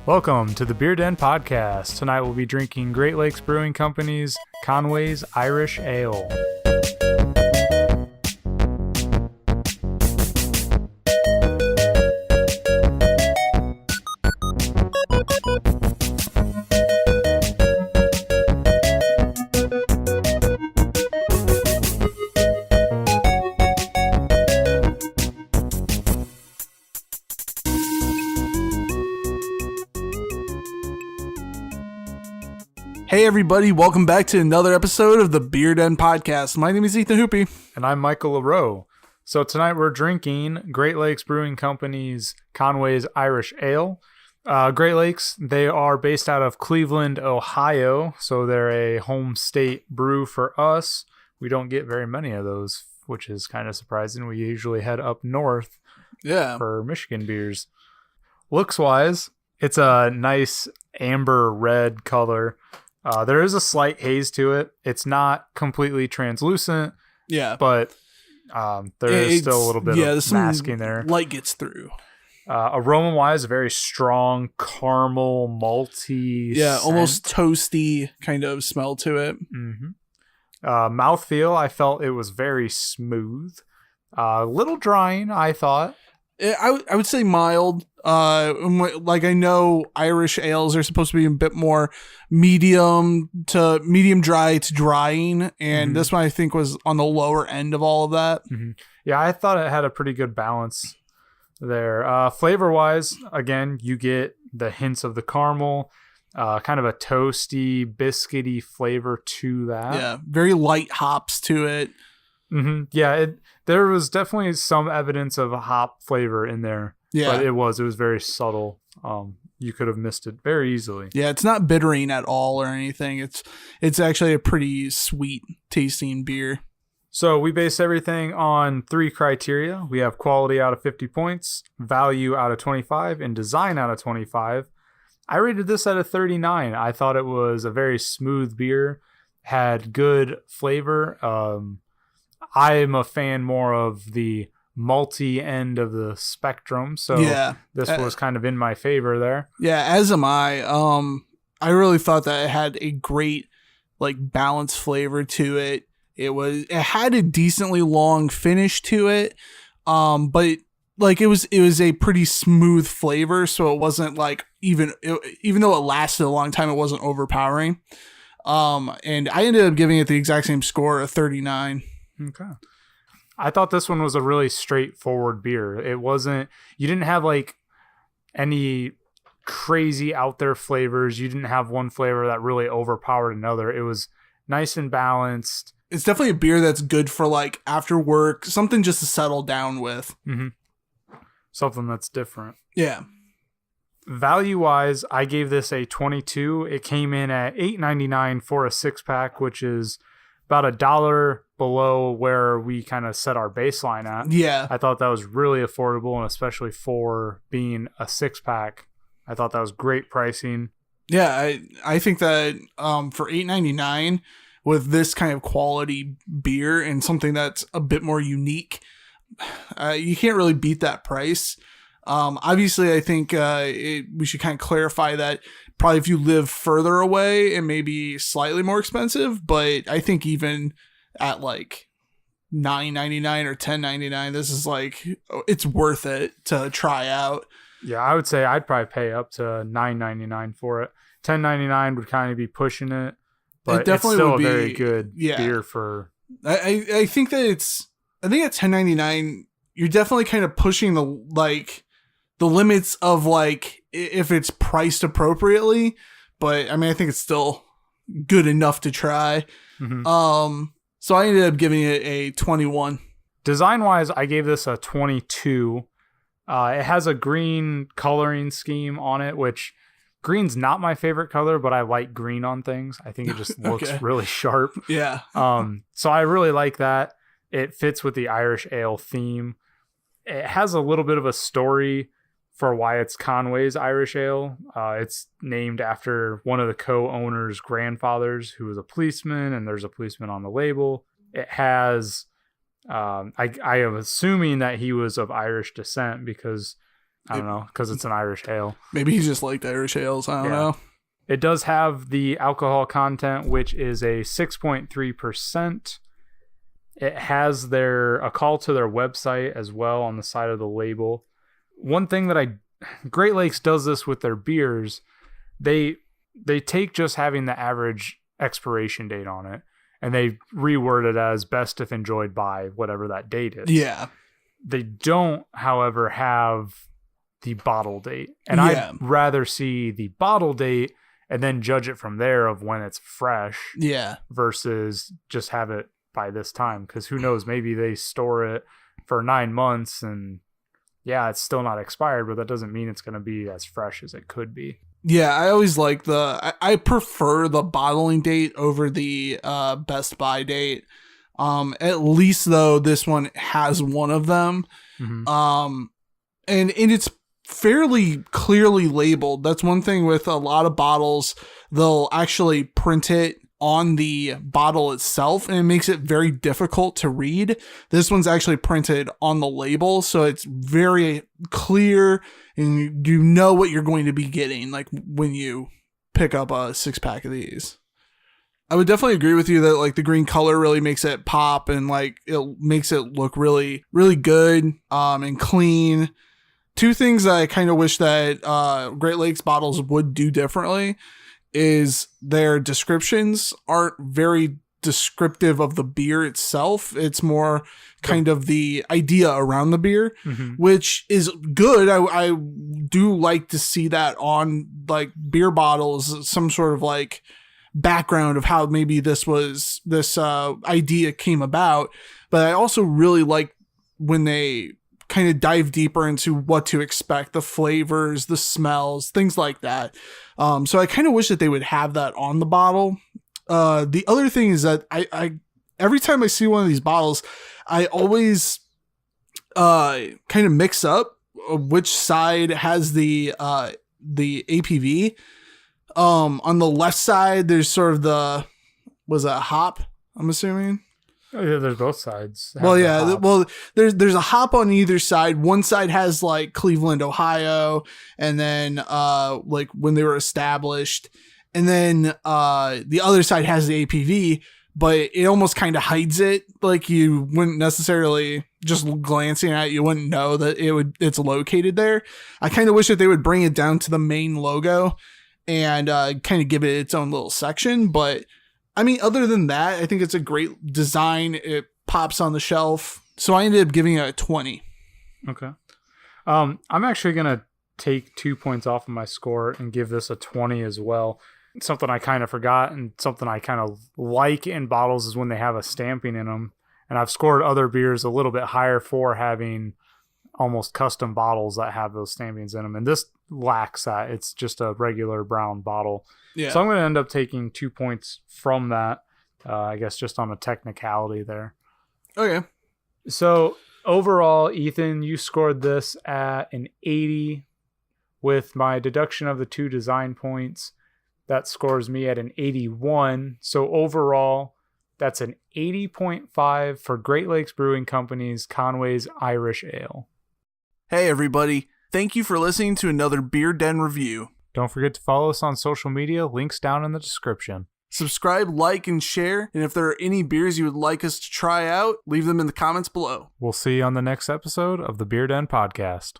Welcome to the Beer Den Podcast. Tonight we'll be drinking Great Lakes Brewing Company's Conway's Irish Ale. Hey everybody, welcome back to another episode of the Beer Den Podcast. My name is Ethan Hoopy. And I'm Michael LaRoe. So tonight we're drinking Great Lakes Brewing Company's Conway's Irish Ale. Great Lakes, they are based out of Cleveland, Ohio, so they're a home state brew for us. We don't get very many of those, which is kind of surprising. We usually head up north for Michigan beers. Looks-wise, it's a nice amber red color. There is a slight haze to it. It's not completely translucent. Yeah. But there is still a little bit of masking there. Light gets through. Aroma-wise, a very strong caramel, malty scent. Almost toasty kind of smell to it. Mm-hmm. Mouthfeel, I felt it was very smooth. A little drying, I thought. I would say mild. Like I know Irish ales are supposed to be a bit more medium dry to drying, and this one I think was on the lower end of all of that. Mm-hmm. Yeah, I thought it had a pretty good balance there. Flavor wise, again, you get the hints of the caramel, kind of a toasty, biscuity flavor to that. Yeah, very light hops to it. Mm-hmm. Yeah, there was definitely some evidence of a hop flavor in there. Yeah, but it was very subtle. You could have missed it very easily. Yeah, it's not bittering at all or anything. It's actually a pretty sweet tasting beer. So we base everything on 3 criteria. We have quality out of 50 points, value out of 25, and design out of 25. I rated this at a 39. I thought it was a very smooth beer, had good flavor. I'm a fan more of the malty end of the spectrum, so this was kind of in my favor there. Yeah, as am I. I really thought that it had a great balanced flavor to it. It had a decently long finish to it, but it was a pretty smooth flavor, so it wasn't even though it lasted a long time, it wasn't overpowering. And I ended up giving it the exact same score, a 39. Okay. I thought this one was a really straightforward beer. You didn't have any crazy out there flavors. You didn't have one flavor that really overpowered another. It was nice and balanced. It's definitely a beer that's good for after work, something just to settle down with. Mm-hmm. Something that's different. Yeah. Value wise, I gave this a 22. It came in at $8.99 for a 6-pack, which is about $1 below where we kind of set our baseline at. Yeah. I thought that was really affordable, and especially for being a 6-pack, I thought that was great pricing. Yeah, I think that for $8.99 with this kind of quality beer and something that's a bit more unique, you can't really beat that price. Obviously, I think we should kind of clarify that probably if you live further away, it may be slightly more expensive, but I think even at $9.99 or $10.99, this is it's worth it to try out. Yeah, I would say I'd probably pay up to $9.99 for it. $10.99 would kind of be pushing it, but it's still a very good beer for. I think that at $10.99, you're definitely kind of pushing the limits of if it's priced appropriately, but I mean I think it's still good enough to try. Mm-hmm. So I ended up giving it a 21. Design wise, I gave this a 22. It has a green coloring scheme on it, which green's not my favorite color, but I like green on things. I think it just looks really sharp. Yeah. So I really like that. It fits with the Irish ale theme. It has a little bit of a story for why it's Conway's Irish Ale. It's named after one of the co-owners' grandfathers, who was a policeman, and there's a policeman on the label. It has I am assuming that he was of Irish descent because, I don't know, because it's an Irish ale. Maybe he just liked Irish ales. I don't know. It does have the alcohol content, which is a 6.3%. It has a call to their website as well on the side of the label. One thing that Great Lakes does this with their beers. They take just having the average expiration date on it, and they reword it as best if enjoyed by whatever that date is. Yeah. They don't, however, have the bottle date. And I'd rather see the bottle date and then judge it from there of when it's fresh. Yeah. Versus just have it by this time. Because who knows, maybe they store it for 9 months and it's still not expired, but that doesn't mean it's going to be as fresh as it could be. Yeah, I always like I prefer the bottling date over the best by date. At least though this one has one of them. Mm-hmm. And it's fairly clearly labeled. That's one thing with a lot of bottles. They'll actually print it on the bottle itself, and it makes it very difficult to read. This one's actually printed on the label, so it's very clear, and you know what you're going to be getting, like when you pick up a 6-pack of these. I would definitely agree with you that like the green color really makes it pop, and like it makes it look really, really good and clean. Two things that I kind of wish that Great Lakes bottles would do differently is their descriptions aren't very descriptive of the beer itself. It's more kind of the idea around the beer, which is good. I do like to see that on like beer bottles, some sort of like background of how maybe this idea came about. But I also really like when they kind of dive deeper into what to expect, the flavors, the smells, things like that. So I kind of wish that they would have that on the bottle. The other thing is that I every time I see one of these bottles, I always kind of mix up which side has the APV. On the left side, there's sort of was that hop, I'm assuming? Oh, yeah, there's both sides. Well, yeah. Well, there's a hop on either side. One side has like Cleveland, Ohio, and then like when they were established, and then the other side has the APV, but it almost kind of hides it. Like you wouldn't necessarily just glancing at it, you wouldn't know that it's located there. I kind of wish that they would bring it down to the main logo and kind of give it its own little section, but. I mean, other than that, I think it's a great design. It pops on the shelf. So I ended up giving it a 20. Okay. I'm actually going to take 2 points off of my score and give this a 20 as well. Something I kind of forgot and something I kind of like in bottles is when they have a stamping in them. And I've scored other beers a little bit higher for having almost custom bottles that have those stampings in them. And this lacks that. It's just a regular brown bottle. Yeah. So I'm going to end up taking 2 points from that, I guess just on a technicality there. Okay. So overall, Ethan, you scored this at an 80 with my deduction of the 2 design points. That scores me at an 81. So overall, that's an 80.5 for Great Lakes Brewing Company's Conway's Irish Ale. Hey, everybody. Thank you for listening to another Beer Den review. Don't forget to follow us on social media. Links down in the description. Subscribe, like, and share. And if there are any beers you would like us to try out, leave them in the comments below. We'll see you on the next episode of the Beer Den Podcast.